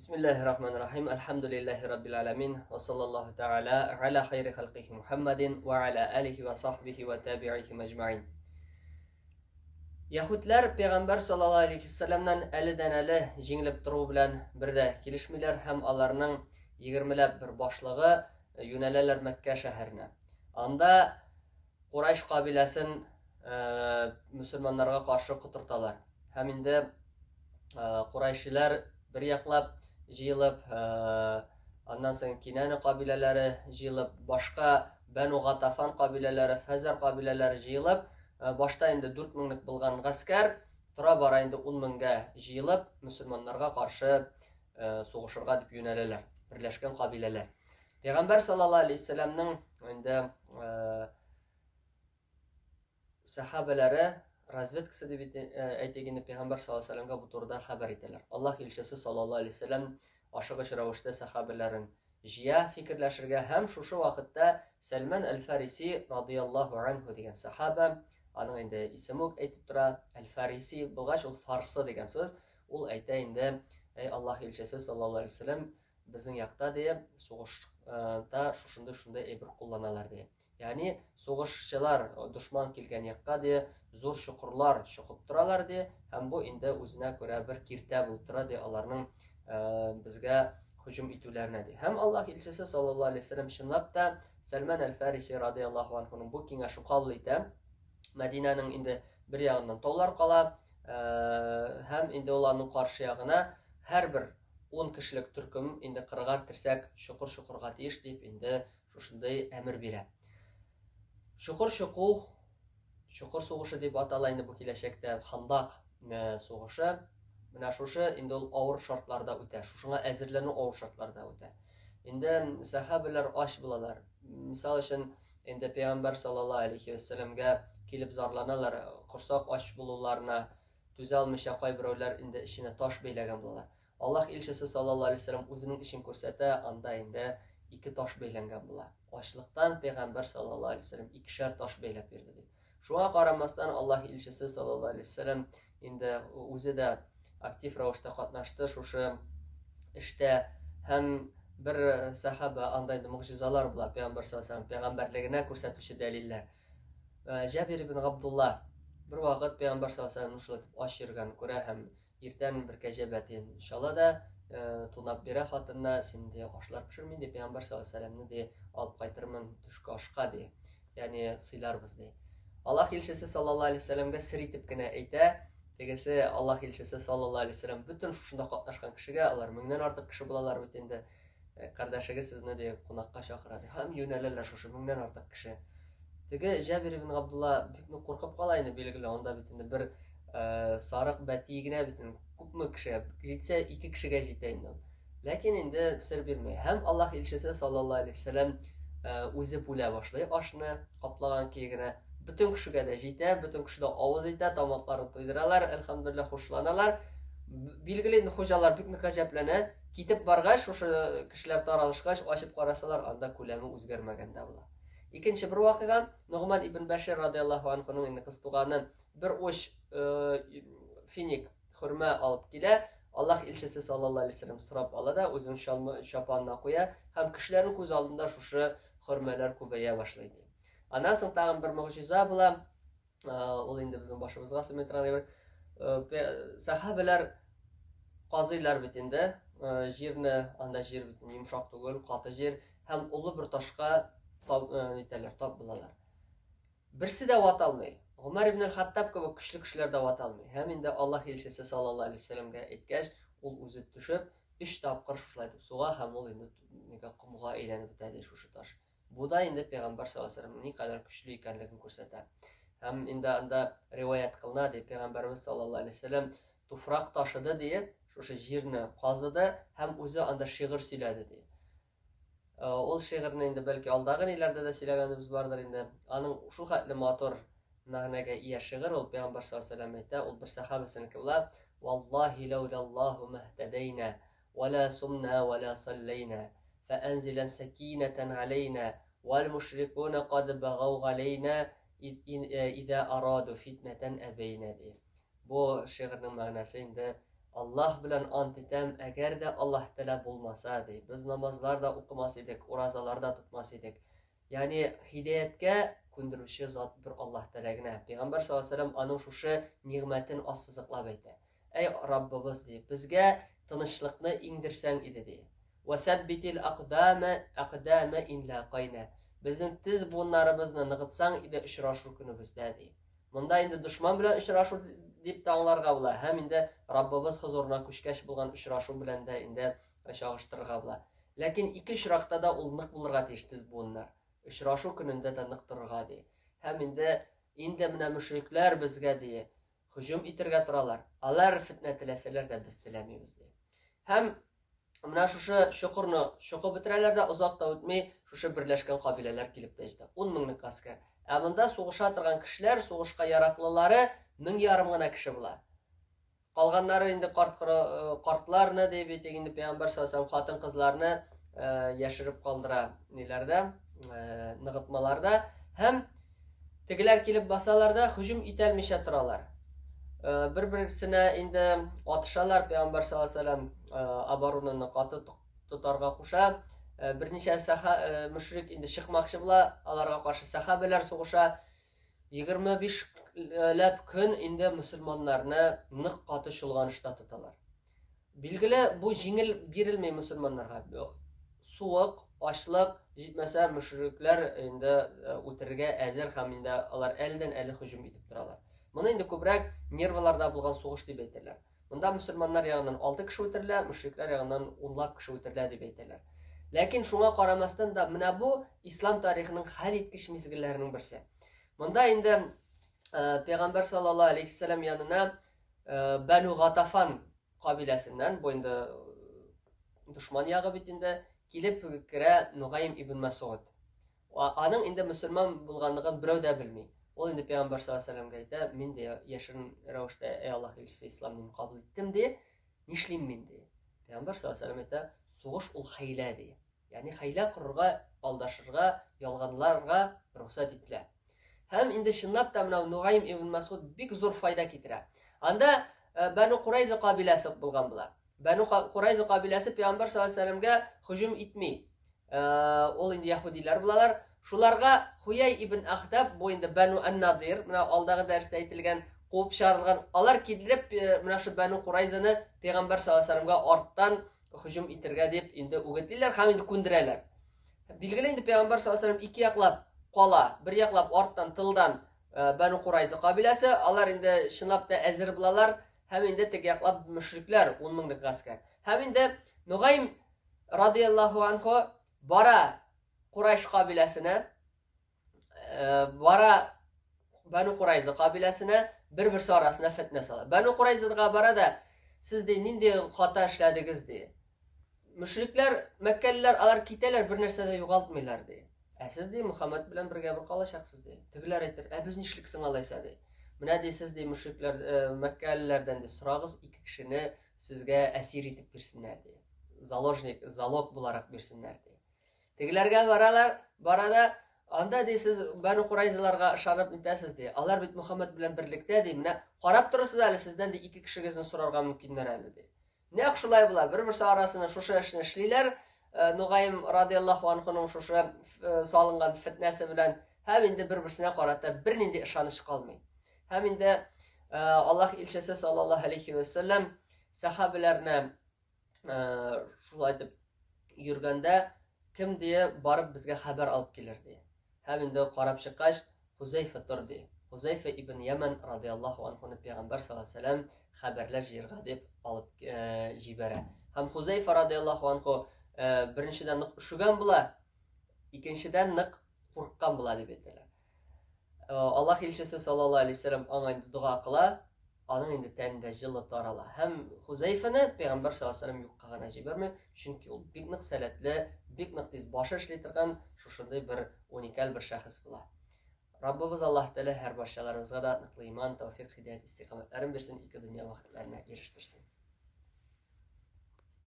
Bismillahirrahmanirrahim. Elhamdülillahi Rabbil alemin. Ve sallallahu teala ala hayri halqihi Muhammedin ve ala alihi ve sahbihi ve tabi'ihi mecmain. Yahudlar Peygamber sallallahu aleyhi ve sellem'den eliden ele jingilip duru bilen bir de kilişmiler hem alarının 20'lep bir başlığı yöneleler Mekke şehrine. Anda Kureyş kabilesin Müslümanlara karşı kuturtalar. Hem indi Kureyşliler bir yaklap jıyılıp, ondan sonra Kinane kabileleri jıyılıp, başka Benu Gatafan kabileleri, Fezer kabileleri jıyılıp, başta indi 4 minlik bulgan gasker, tura bara indi 10 minge jıyılıp, Müslümanlarga karşı soğuşurga dip yöneleler, birleşken kabileler. Peygamber sallallahu aleyhi ve sellem'nin indi sahabeleri razvedkası deb aytganda Peygamber sallallohu alayhi vasallamga bu turda xabar etdilar. Allah elchisi sallallohu alayhi vasallam oshig'ish ravishda sahabalarni jiya fikrlashirga ham shu vaqtda Salman al-Farisi radhiyallohu anhu degan sahaba, aning endi ismi aytib tura, al-Farisi bo'lg'ach ul farsi degan so'z. Ul ayta endi ey Allah elchisi sallallohu alayhi vasallam bizning yoqda deb so'g'ishda shunday ibr qo'llanalar deb. Yani soğuşçılar düşman kelgen yakka diye zor şukurlar şukup duralar diye hem bu inde özüne göre bir kirte bulup dura diye alarının bizge hücum itülerine diye. Hem Allah elçisi sallallahu aleyhi ve sellem şınlap da Salman el-Farisi radıyallahu anh'ın bu kine şu kallıydı. Medine'nin inde bir yağından tollar kala hem inde olanın karşı yağına her bir 10 kişilik türküm inde kırgar tirsek şukurga tiyiş deyip inde şuşunday emir bire. Şukur soğuşu deb atalaydı bu kileşekte Handak soğuşu. Mana şuşu indi ol ağır şartlarda öte. Şuşuna əzirlənə ağır şartlarda öte. İndi sahabeler aş bulalar. Misal üçün indi Peygamber sallallahu aleyhi ve sellem'ge kelip zarlanalar, qursaq aş bulurlarına düzəlmişə qoy birövlər indi işine taş beyləgən bulalar. Allah elçisi sallallahu aleyhi ve sellem özünün işini görsətə, anda indi 2 taş beyləngan bular. Açlıqdan Peygamber sallallahu aleyhi ve sellem 2'şer taş beylep verdi deyip. Şuna qaramasdan Allah elçisi sallallahu aleyhi ve sellem indi özü de aktif ravishda qatnaşdı. Şuşu işte hem bir sahabe andaydı mucizalar bular Peygamber sallallahu aleyhi ve sellem peygamberligine ko'rsatuvchi dalillar. Jabir ibn Abdullah bir vaqt Peygamber sallallahu aleyhi ve sellem şulatib aş yurgan ko'ra hem ertan bir kejabatin inşallah da tunab bera xatırına sen de aşlar pişirmeyin de Peygamber sallallahu aleyhi ve sellem'ni de alıp qaytırman düşkü aşka de. Yani sıylar biz de. Allah elçisi sallallahu aleyhi ve sellem'ge sir etip gene ayta. Tegese Allah elçisi sallallahu aleyhi ve sellem bütün şunda qatnaşkan kişiге alar mingden artık kişi bulalar bitende kardeşiga sizni de qonaqqa chaqiradi. Ham yöneleler şu mingden artık kişi. Tege Jabir ibn Abdullah büyükni qo'rqib qalayni belgili onda bitende bir sarıq batiyigine bitin ko'pmi kishi jitse 2 kishiga jetaydi. Lekin endi sir bermay. Hem Allah elchisi sallallohu alayhi vasallam o'zi pula boshlay oshni qoplagan kiyigini bütün kishiga da jetadi, bütün kishida ovoz aytadi, tomoqlarini to'ydiralar, alhamdulillah xushlanalar. Belgili endi xo'jalar bukni qajablanadi. Ketib borgach, o'sha kishilar taralishgach, ochib qarasalar, anda ko'lami o'zgarmaganda bular. İkinci bir vakiga Nu'man ibn Bashir radıyallahu anh'ın indi qiz tug'ani bir o'sh finik xurma olib kela. Allah elchisi sallallohu alayhi vasallam surab oladi, o'zini shoponidan qo'ya, ham kishilarning ko'z oldida shu xurmalar ko'paya boshlaydi. Ondan so'ng tag'in bir mo'jiza bilan ol endi bizning boshimizga simetrani sahabalar qoziylar bitindi. Yerni anda yer bitin yumshoq tugul, qati yer ham ulu bir toshqa top bulalar. Birsi de vatalmay. Umar ibn al-Hattab gibi güçlü kişiler de vatalmay. Hem indi Allah elçisi sallallahu aleyhi ve sellem'ge etkeş, ol uzit düşüp, 3 tapqır şuşlaytıp suğa, hem ol indi qumğa eğlenip bitadi şu taş. Bu da indi Peygamber sallallahu aleyhi ve sellem ne kadar güçlü ekanligini ko'rsatadi. Hem indi anda rivayet qılinadi Peygamberimiz sallallahu aleyhi ve sellem tufraq taşıdı diye şu yerni qazıdı, hem o'zi anda şiir söyledi diye. Ol şiirni endi belki aldagı nelerde de söyleganimiz bardır endi. Aning şu xatli motor ma'naga iya şiir ol Peygamber sallallahu aleyhi ve sellem ayta, ol bir sahabesiniki ular vallahi lawlallahu mahtadayna ve la sumna ve la sallayna fa anzilan sakinatan alayna vel müşrikuna qad bagaw alayna iza aradu fitneten abayna diye. Bu şiirning ma'nasi endi Аллах белән ант итәм, әгәр дә Аллаһ Тәала булмаса, ди, без намазлар да укымас идек, уразалар да тотмас идек. Ягъни хидаяткә күндерүче зат бер Аллаһ Тәала генә. Пәйгамбәр саллаллаһу алейһи ва сәллям аның шушы нигъмәтен ассызыклап әйтә. Әй Раббыбыз, ди, безгә тынычлыкны иңдерсәң иде, ди. Ва сәббитил aqdama in laqayna. Безнең тез буыннарыбызны ныгытсаң иде очрашу көнебездә, ди. Монда инде дошман белән очрашу дип таңларга була, һәм инде Раббыбыз хозурына күчкәч булган очрашу белән дә инде чагыштырырга була. Ләкин ике очракта да ул нык булырга тиеш тез буыннар. Очрашу көнендә дә нык торырга, ди. Һәм инде менә мөшрикләр безгә, ди, һөҗүм итәргә торалар. Алар фитнә теләсәләр дә без теләмибез, ди. Һәм менә шушы чокырны чокып бетерәләр дә озак та үтми шушы берләшкән кабиләләр килеп тә җитә. 10 меңлек гаскәр. Ә монда сугыша торган кешеләр, сугышка яраклылары 1000 гына кеше була. Калганнары инде картларны дип әйтик, инде Пәйгамбәр саллаллаһу алейһи ва сәллям хатын-кызларны яшереп калдыра ниләрдә, ныгытмаларда. Һәм тегеләр килеп басалар да һөҗүм итәлмичә торалар. Бер-берсенә инде атышалар. Пәйгамбәр саллаллаһу алейһи ва сәллям абаруны каты тотарга куша. Берничә мөшрик инде чыкмакчы була, аларга каршы сахабалар сугыша. 25 ләп көн инде мөселманнарны нык каты чолганышта тоталар. Билгеле, бу җиңел бирелмәй мөселманнарга. Суык, ачлык җитмәсә, мөшрикләр инде үтерергә әзер һәм инде алар әлдән-әле һөҗүм итеп торалар. Моны инде күбрәк нервларда булган сугыш дип әйтәләр. Монда мөселманнар ягыннан 6 кеше үтерелә, мөшрикләр ягыннан 10 кеше үтерелә дип әйтәләр. Ләкин шуңа карамастан да менә бу ислам тарихының хәлиткеч мизгелләренең берсе. Монда инде Пәйгамбәр саллаллаһу алейһи ва сәллям янына Бәну Гатафан кабиләсеннән, бу инде душман ягы бит инде, килеп керә Нугайм ибн Мас'уд. Аның инде мөселман булганлыгын берәү дә белми. Ул инде Пәйгамбәр саллаллаһу алейһи ва сәллямга әйтә, мин дә яшерен рәвештә әй Аллаһ илчесе ислам динен кабул иттем ди, нишлим мин ди. Пәйгамбәр саллаллаһу алейһи ва сәллям әйтә, сугыш ул хәйлә ди. Ягъни хәйлә курырга, алдашырга, ялганларга рөхсәт ителә. Һәм инде чынлап та менә Нугайм ибн Мас'уд бик зур файда китерә. Анда Бәну Курайза кабиләсе булган була. Бәну Курайза кабиләсе Пәйгамбәр саллаллаһу алейһи ва сәллямга һөҗүм итми. Ул инде яһудилар булалар. Шуларга Хуяй ибн Ахдаб, бу инде Бәну ан-Надир, менә алдагы дәрестә әйтелгән, куып чыгарылган. Алар килеп менә шу Бәну Курайзаны Пәйгамбәр саллаллаһу алейһи ва сәллямга арттан һөҗүм итәргә дип инде үгетлиләр һәм инде күндерәләр. Билгеле инде Пәйгамбәр саллаллаһу алейһи ва сәллям ике яклап кала, бер яклап арттан тылдан Бәну Курайза кабиләсе, алар инде чынлап та әзер булалар, һәм инде теге яклап мөшрикләр 10 меңлек гаскәр. Һәм инде Нугайм радиллаһу анһу бара Курайш кабиләсенә, бара Бәну Курайза кабиләсенә, бер-берсе арасына фитнә сала. Бәну Курайзага бара да, сез ди нинди хата эшләдегез ди. Мөшрикләр, Мәккәлеләр алар китәләр, бер нәрсә дә югалтмыйлар ди. Сез ди Мөхәммәд белән бергә бер калачаксыз ди. Тегеләр әйтер, без нишлексең алайса ди. Менә ди сез ди мөшрикләр, Мәккәлеләрдән ди сорагыз, 2 кешене сезгә әсир итеп бирсеннәр ди. Заложник, залог буларак бирсеннәр ди. Тегеләргә барада анда ди сез Бәну Курайзаларга ышанып итәсез ди. Алар бит Мөхәммәд белән берлектә ди. Менә карап торырсыз әле, сездән ди 2 кешегезне сорарга мөмкиннәр әле ди. Нәкъ шулай була, бер-берсе арасына шушы эшне эшлиләр. Нугайм радиллаһу анһуның шушы салынган фитнәсе белән һәм инде бер-берсенә карата бернинди ышаныч калмый. Һәм инде Аллаһ илчесе саллаллаһу алейһи ва сәллям сахабаларны шулай дип йөргәндә кем ди барып безгә хәбәр алып килер ди. Һәм инде карап чыккач Хузайфа тор ди. Хузайфа ибн Яман радиллаһу анһуны Пәйгамбәр саллаллаһу алейһи ва сәллям хәбәрләр җыярга дип алып җибәрә. Һәм Хузайфа радиллаһу анһу беренчедән нык üşүгән була, икенчедән нык курыккан була дип әйтәләр. Аллаһ илчесе саллаллаһу алейһи ва сәллям аңа инде дуга кыла, аның инде тәнендә җылы тарала. Һәм Хузайфаны Пәйгамбәр саллаллаһу алейһи ва сәллям юкка гына җибәрмәй, чөнки ул бик нык сәләтле, бик нык тиз башы эшли торган шушындый бер уникаль бер шәхес була. Раббыбыз Аллаһ Тәала һәр барчаларыбызга да ныклы иман, тәвфиқ, һидаят, истиқамәтләрен бирсен, ике дөнья вакытларына ирештерсен.